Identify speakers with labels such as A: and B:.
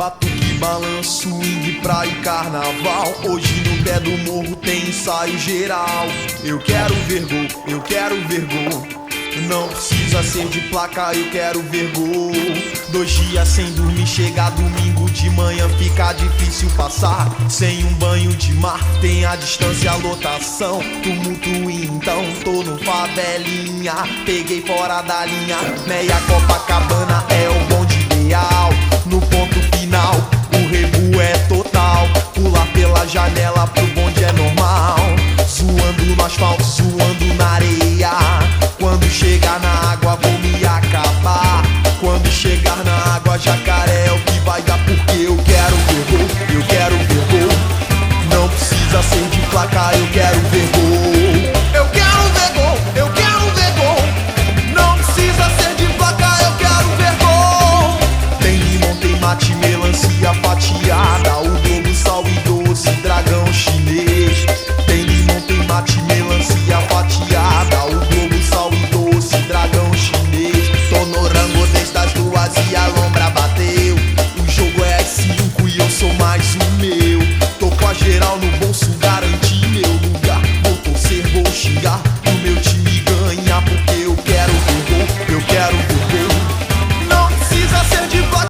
A: Batuque, balanço, swing, praia e carnaval. Hoje no pé do morro tem ensaio geral. Eu quero ver gol, eu quero ver gol. Não precisa ser de placa, eu quero ver gol. 2 dias sem dormir, chega domingo de manhã, fica difícil passar. Sem um banho de mar, tem a distância, a lotação. Tumulto então, tô no favelinha. Peguei fora da linha, meia Copacabana é o bonde ideal. No ponto final, o rebu é total. Pular pela janela pro bonde é normal. Zoando no asfalto, zoando na areia.